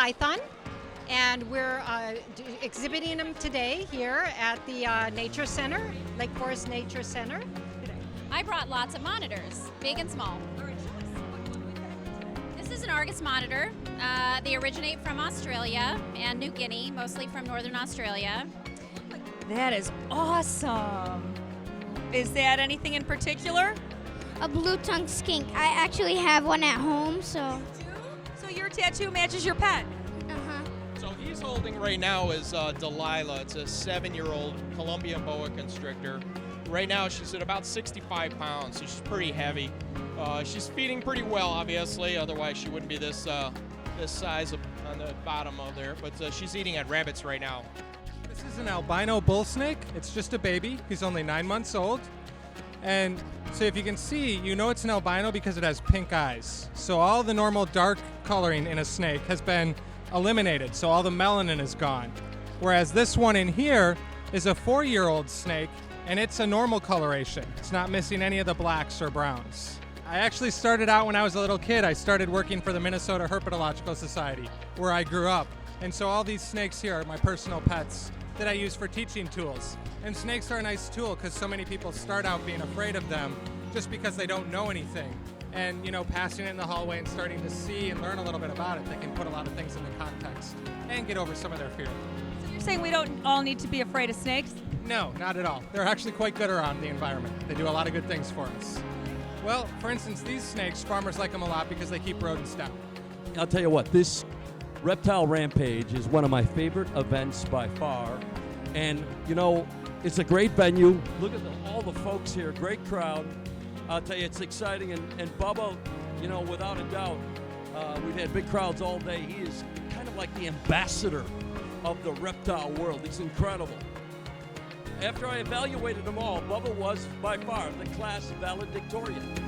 python, and we're exhibiting them today here at the Nature Center, Lake Forest Nature Center. I brought lots of monitors, big and small. This is an Argus monitor. They originate from Australia and New Guinea, mostly from northern Australia. That is awesome. Is that anything in particular? A blue-tongued skink. I actually have one at home, so. So your tattoo matches your pet? Uh-huh. So he's holding right now is Delilah. It's a 7-year-old Colombian boa constrictor. Right now she's at about 65 pounds, so she's pretty heavy. She's feeding pretty well, obviously, otherwise she wouldn't be this size on the bottom of there. But she's eating at rabbits right now. This is an albino bull snake. It's just a baby. He's only 9 months old. And so if you can see, you know it's an albino because it has pink eyes. So all the normal dark coloring in a snake has been eliminated, so all the melanin is gone. Whereas this one in here is a 4-year-old snake, and it's a normal coloration. It's not missing any of the blacks or browns. I actually started out when I was a little kid. I started working for the Minnesota Herpetological Society, where I grew up. And so all these snakes here are my personal pets that I use for teaching tools. And snakes are a nice tool because so many people start out being afraid of them just because they don't know anything. And, passing it in the hallway and starting to see and learn a little bit about it, they can put a lot of things into context and get over some of their fear. So you're saying we don't all need to be afraid of snakes? No, not at all. They're actually quite good around the environment. They do a lot of good things for us. Well, for instance, these snakes, farmers like them a lot because they keep rodents down. I'll tell you what, this Reptile Rampage is one of my favorite events by far. And, it's a great venue. Look at all the folks here, great crowd. I'll tell you, it's exciting. And Bubba, without a doubt, we've had big crowds all day. He is kind of like the ambassador of the reptile world. He's incredible. After I evaluated them all, Bubba was by far the class valedictorian.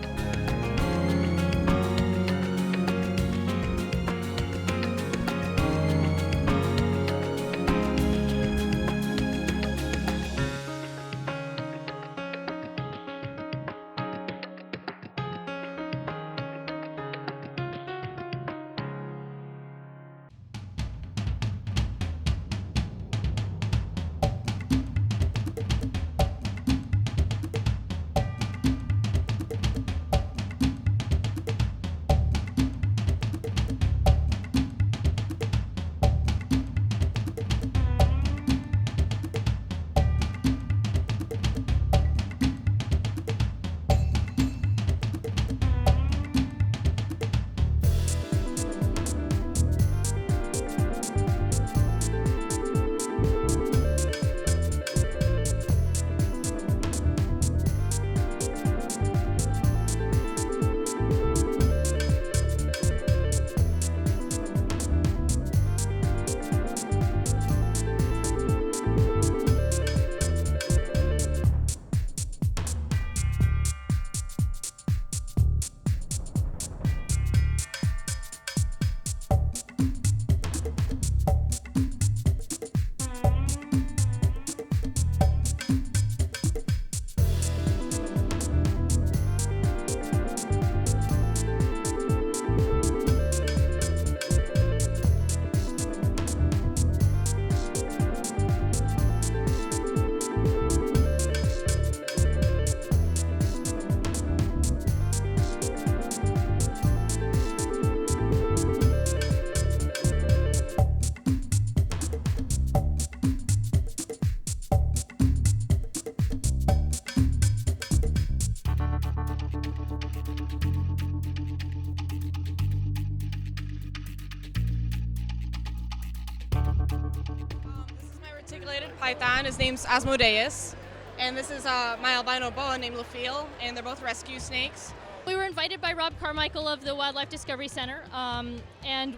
Python. His name's Asmodeus. And this is my albino boa named Lafille, and they're both rescue snakes. We were invited by Rob Carmichael of the Wildlife Discovery Center, and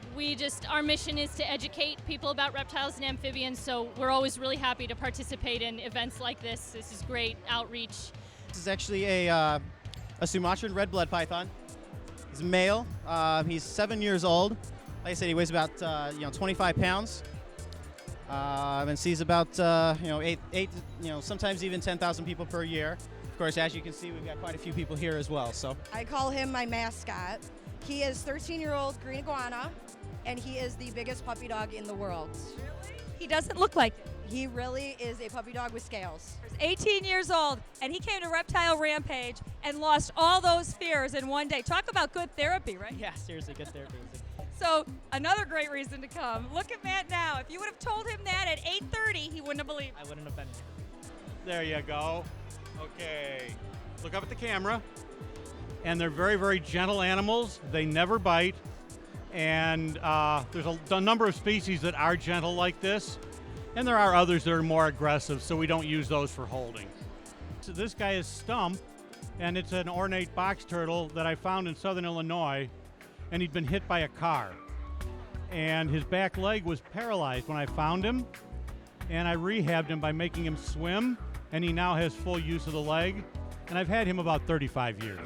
our mission is to educate people about reptiles and amphibians, so we're always really happy to participate in events like this. This is great outreach. This is actually a Sumatran red blood python. He's male. He's 7 years old. Like I said, he weighs about 25 pounds. And sees about eight, sometimes even 10,000 people per year. Of course, as you can see, we've got quite a few people here as well. So I call him my mascot. He is 13-year-old green iguana, and he is the biggest puppy dog in the world. He doesn't look like it. He really is a puppy dog with scales. He's 18 years old, and he came to Reptile Rampage and lost all those fears in one day. Talk about good therapy, right? Yeah, seriously, good therapy. So another great reason to come. Look at Matt now. If you would have told him that at 8:30, he wouldn't have believed it. I wouldn't have been here. There you go. Okay. Look up at the camera. And they're very, very gentle animals. They never bite. And there's a number of species that are gentle like this. And there are others that are more aggressive, so we don't use those for holding. So this guy is Stump, and it's an ornate box turtle that I found in southern Illinois, and he'd been hit by a car. And his back leg was paralyzed when I found him, and I rehabbed him by making him swim, and he now has full use of the leg. And I've had him about 35 years.